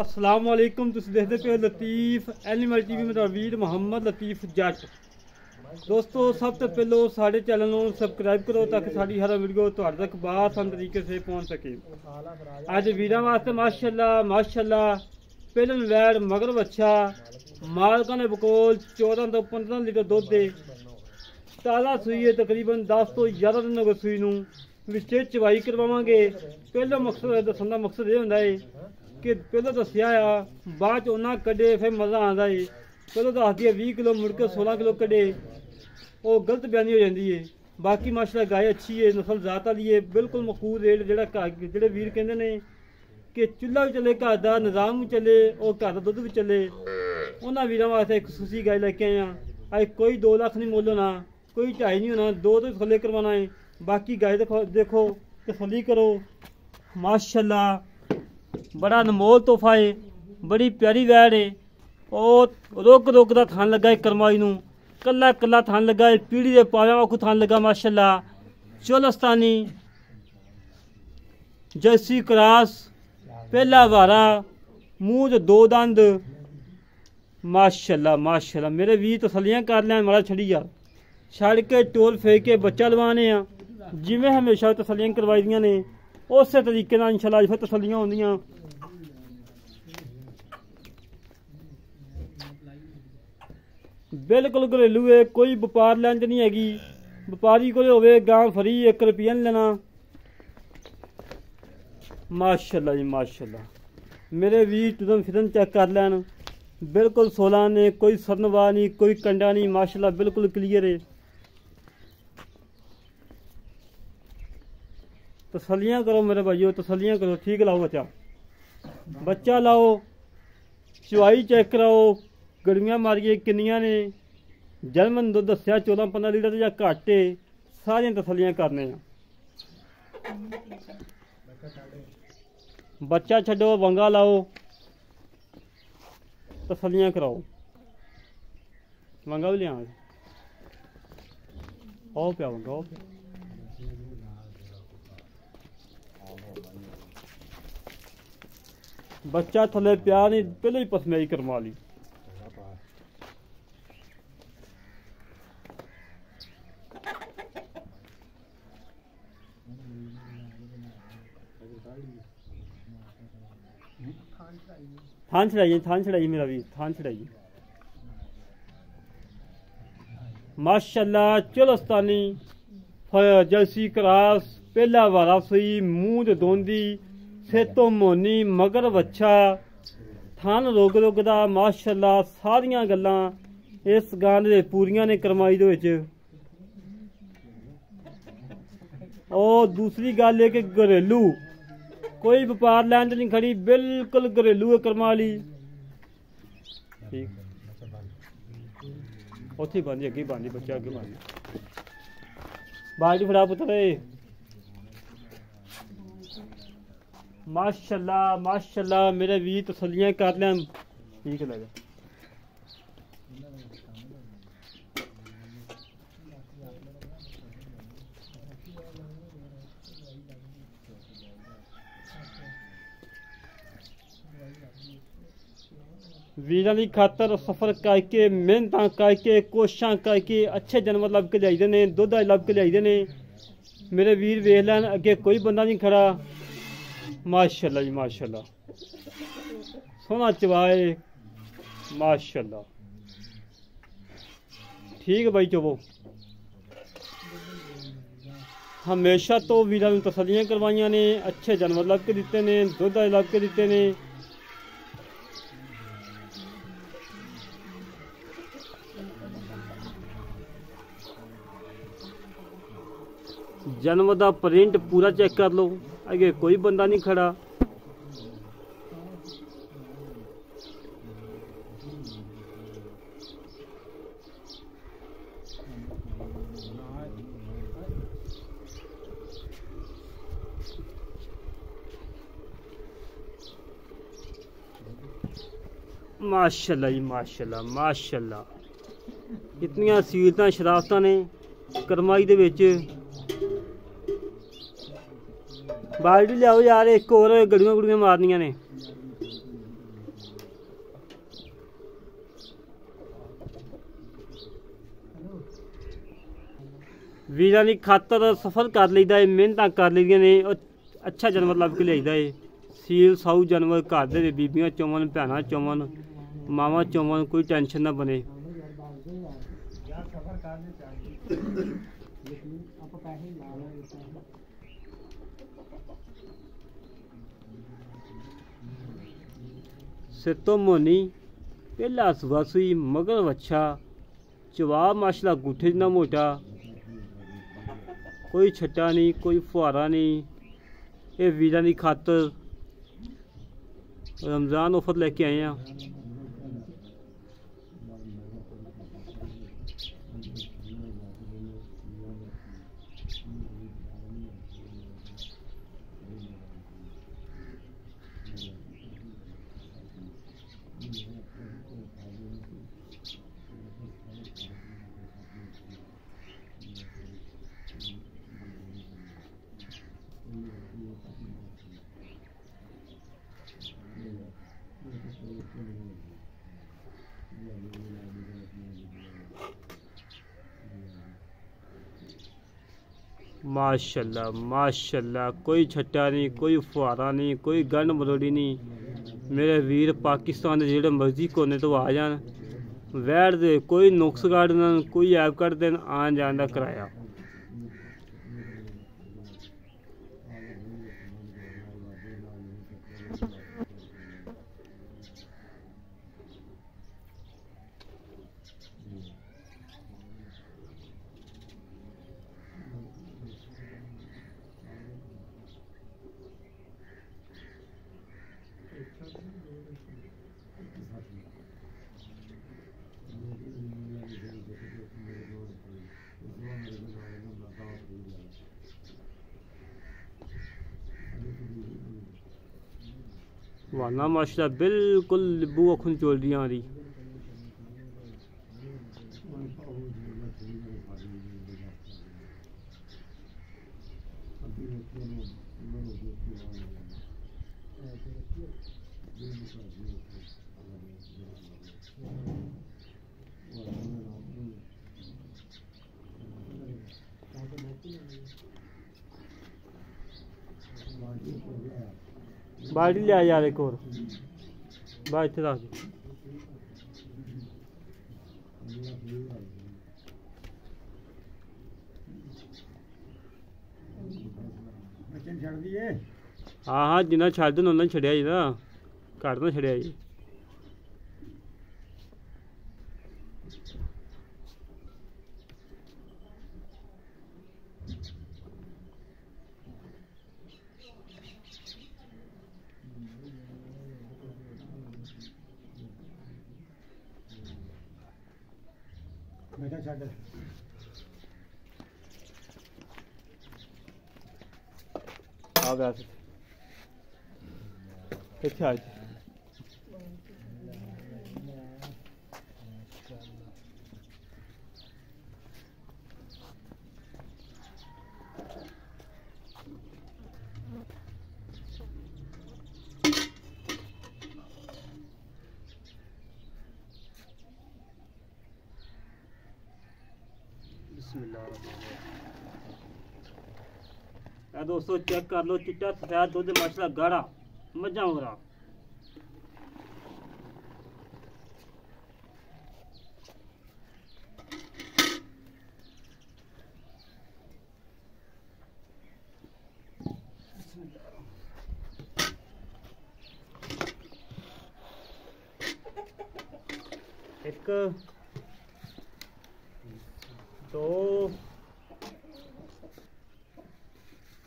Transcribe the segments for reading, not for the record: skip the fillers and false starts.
अस्सलाम वालेकुम। तुसीं देखदे पे लतीफ एनिमल टीवी में वीर मोहम्मद लतीफ जट। दोस्तों सब तो पहलो साढ़े चैनल को सबसक्राइब करो ताकि साड़ी हर वीडियो तुहाडे तक बआसान तरीके से पहुँच सके। अज वीर वास्ते माशाअल्लाह माशाअल्लाह पहले वैड़ मगर बच्चा मालका ने बकोल 14 तो 15 लीटर दुध दे ताज़ा सूई है। तकरीबन 10 तो 11 दिन हो गए सूई नूं। विच चवाई करवावांगे। पहला मकसद दसन का मकसद यह होंदा है कि पहले दसिया आ बाद उन्ना कड्डे फिर मज़ा आता है। पहले दसदी है 20 किलो मुड़ के 16 किलो कड्डे, वो गलत बयानी हो जाती है। बाकी माशाअल्लाह गाय अच्छी है, नस्ल जात वाली है, बिल्कुल मकबूल रेट जोड़े वीर कहते हैं कि चूल्हा भी चले, घर का निज़ाम भी चले और घर का दुध भी चले। उन्होंने वीरों वास्ते एक खसूसी गाय लेके आए हैं। अज कोई 2 लाख नहीं मुल होना, कोई 2.5 नहीं होना, 2 तो थले करवाना है। बाकी गाय देखो तसल्ली करो। माशाअल्लाह बड़ा अनमोल तोहफा है, बड़ी प्यारी वैड़ है। और रोक का थान लगा है करमाई नूं, कला कला थान लगा है, पीढ़ी के पाव्या वाकू थान लगा। माशाअल्लाह चोलस्तानी जर्सी क्रॉस पहला वारा मूँह च 2 दंद। माशाअल्लाह माशाअल्लाह मेरे वीर तसलियां कर लैन माड़ा छड़ी यार, छड़ के टोल फेंक के बच्चा लवाने आ जिमें हमेशा तसलियां करवाई दियां ने उस तरीके नाल इंशाअल्लाह फिर तसलियां होंदियां। बिल्कुल घरेलू है, कोई व्यापार लैंज नहीं हैगी। व्यापारी को होवे गां फ्री 1 रुपया नहीं लेना। माशाअल्लाह जी माशाअल्लाह मेरे वीर तुदम फिदन चेक कर लैन, बिल्कुल 16 ने, कोई सरनवा नहीं, कोई कंडा नहीं। माशाअल्लाह बिल्कुल क्लियर है। तसलियां करो मेरे भाइयों, तसलियां करो। ठीक लाओ बच्चा लाओ, चवाई चेक कराओ, गड़ियां मारिए किन्नियां ने, जर्मन दुध दस्या 14-15 लीटर या घट है। सारियां तसलियां करने बच्चा छड्डो, वंगा लाओ, तसलियां कराओ। वंगा भी लिया आओ पिया वंगा आओ पिया। बच्चा थले प्या नहीं, पहले ही पसमेई करवा ली। थान छड़ाइए मेरा भी थान छड़ाइए। माशाअल्लाह चोलस्तानी जर्सी क्रॉस पहला वारा सुई, मूँह दोंदी, सेतो मोनी, मगर बच्चा, थान रोग दा। माशाअल्लाह सारियां गल्लां इस गां दे पूरियां ने करमाई दे विच। और दूसरी गल है कि घरेलू कोई व्यापार लैन नहीं खड़ी, बिल्कुल घरेलू है करमा वाली। ठीक उत्थे बांधी अगे बांधी बच्चा अगे बांधी बाल्टी फड़ा पुत्र। माशाअल्लाह माशाअल्लाह मेरे वीर तसलियां कर लैन। ठीक लगा वीरां दी खातर सफर करके मेहनत करके कोशिशां करके अच्छे जानवर लभ के लियाईदे ने, दुध लभ के लियाईदे ने। मेरे वीर वेख लैन अगे कोई बंदा नहीं खड़ा। माशाअल्लाह जी माशाअल्लाह सोहना चवाए। माशाअल्लाह ठीक है भाई चवो। हमेशा तो वीरां नूं तसलियां करवाइयां ने, अच्छे जानवर लभ के दिते ने, दुध लभ के दिते ने। जानवर का प्रिंट पूरा चेक कर लो, अगे कोई बंदा नहीं खड़ा। माशाअल्लाह जी माशाअल्लाह माशाअल्लाह इतनियां सीरतां शराफतां ने करमाई दे विच। बाल्टी लियाओ यार, एक और गड़ियां गुड़ियां मारनियां ने। वीरां दी खातर सफ़र कर लईदा है, मेहनतां कर लईदियां ने, अच्छा जानवर लभ के लिआईदा है। सील साऊ जानवर घर दे बीबियां चोवन, भैणां चोवन, मावां चोवन, कोई टेंशन ना बने। सिर तो मोनी पहला सुबह सुई मगर वच्छा, जवाब माशाल्लाह गुठे जिन्ना मोटा, कोई छट्टा नहीं, कोई फुहारा नहीं। ये वीरां दी खातर रमज़ान ऑफर लेके आए हैं। माशाल्लाह माशाल्लाह, कोई छट्टा नहीं, कोई फुहारा नहीं, कोई गंढ मरोड़ी नहीं। मेरे वीर पाकिस्तान के जेड़े मर्जी कोने तो आ जान, वैट दे कोई नुक्स कढ़ देन, कोई ऐप कढ़ देन, आन जान का किराया। वाना माशाल्लाह बिल्कुल लिब्बू अखुन चोल रही आ रही। बाल्टी लिया यार एक और बाहर इतने रख दे। हाँ हाँ जिन्ना छड़ देना उन्ना छड़िया जी ना, घट ना छड़िया जी। आ गया अच्छा दोस्तों चेक कर लो, चिट्टा सफेद दूध माशाल्लाह गाढ़ा मजा हो रहा। एक दो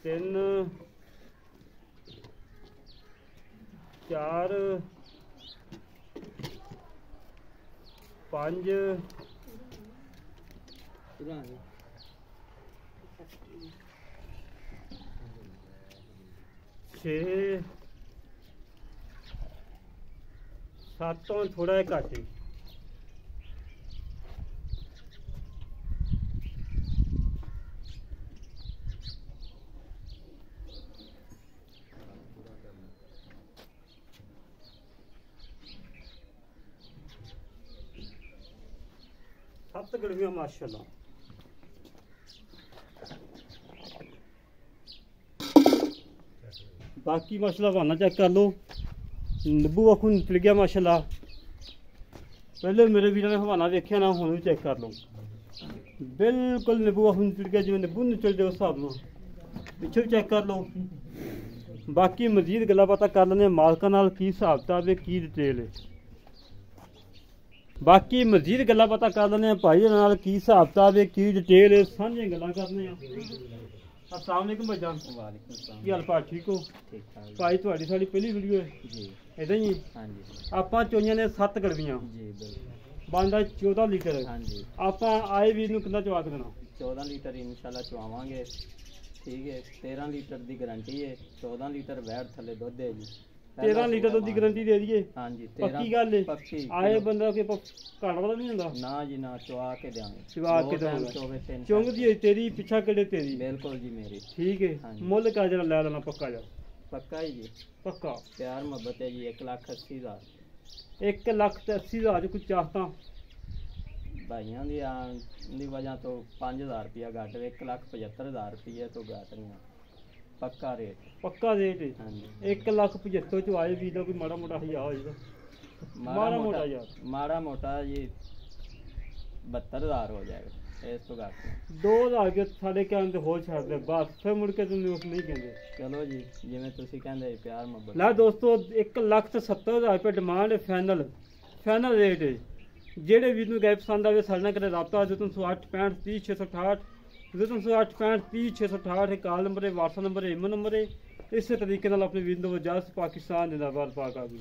तीन चार पांच छे सत्त थोड़ा घट। सत्त गड़वियां माशाल्लाह। बाकी माशाल्लाह हवाना चेक कर लो, नब्बू आखू निकल गया माशाल्लाह। पहले मेरे वीर ने हवाना देखिया ना, हुण भी चेक कर लो, बिल्कुल नब्बू आखू निकल गया जिवें नब्बू निकल दे उस हिसाब नाल। पिछे भी चेक कर लो। बाकी मजीद गल्लां बातां कर लैंदे मालकां नाल, की हिसाब किताब है, की डिटेल है। बाकी मजीद गल्लां बातां कर लैंदे भाई नाल, की हिसाब किताब है, की डिटेल है, सारियां गल्लां करने आ। अस्सलाम वालेकुम भाईजान। वालेकुम सलाम। की हाल भाई, ठीक हो? ठीक ठाक भाई तुहाडी साडी पहली वीडियो है जी। इदां ही हाँ जी आपां चोईਆਂ ने 7 गड़वियां जी बिल्कुल। बनदा 14 लीटर। हाँ जी आपां आए वीर नूं कितना चवा के देना? 14 लीटर इंशाल्लाह चुवावांगे। ठीक है, 13 लीटर की गारंटी है, 14 लीटर वैट थले दुध है जी। 13 लीटर दूध की गारंटी दे दीए? हाँ जी पक्की गल है? पक्की। आए बंदा के घट वाला नहीं हुंदा? ना जी ना, चुवा के देंगे। चवा के देंगे। चुंग दी तेरी पिछा केड़े तेरी? बिल्कुल जी मेरी। ठीक है। हाँ जी। मुੱਲ का जरा लै लेना पक्का जा? पक्का ही जी, पक्का प्यार मोहब्बत है जी। 1,80,000 1,80,000 कुछ चाहता भाइयों की वजह तो 5,000 रुपया घट, 1,75,000 रुपये तो घट नहीं है। पक्का रेट। पक्का रेट है। हाँ जी 1,75,000 ਚ ਆਏ ਵੀ ਦਾ ਕੋਈ ਮਾੜਾ ਮੋਟਾ ਹਜ਼ਾਰ ਹੋਏਗਾ? माड़ा मोटा यार। माड़ा मोटा जी 72,000 हो जाएगा, इस तो घट। 2,000 के साढ़े कहने ते होर छੱਡ ਦੇ ਬਸ, ਫਿਰ ਮੁੜ ਕੇ ਤੈਨੂੰ ਉਸ ਨਹੀਂ ਕਹਿੰਦੇ। चलो जी जिवें तुसीं कहंदे प्यार मोहब्बत। ਲੈ ਦੋਸਤੋ 1,70,000 रुपये डिमांड है, फाइनल रेट है। ਜਿਹੜੇ ਵੀਰ ਨੂੰ ਗਾਇ ਪਸੰਦ ਆਵੇ ਸਾਡੇ ਨਾਲ ਕਰੇ ਰਾਬਤਾ 00865300668, 00865300668 ਕਾਲ ਨੰਬਰ ਹੈ, WhatsApp ਨੰਬਰ ਹੈ, ਈਮੇਲ ਨੰਬਰ ਹੈ। ਇਸੇ ਤਰੀਕੇ ਨਾਲ ਆਪਣੇ ਵੀਰ ਨੂੰ ਵਜਾਸ ਪਾਕਿਸਤਾਨ ਜਿੰਦਾਬਾਦ, ਪਾਕ ਆਜ਼ਮ।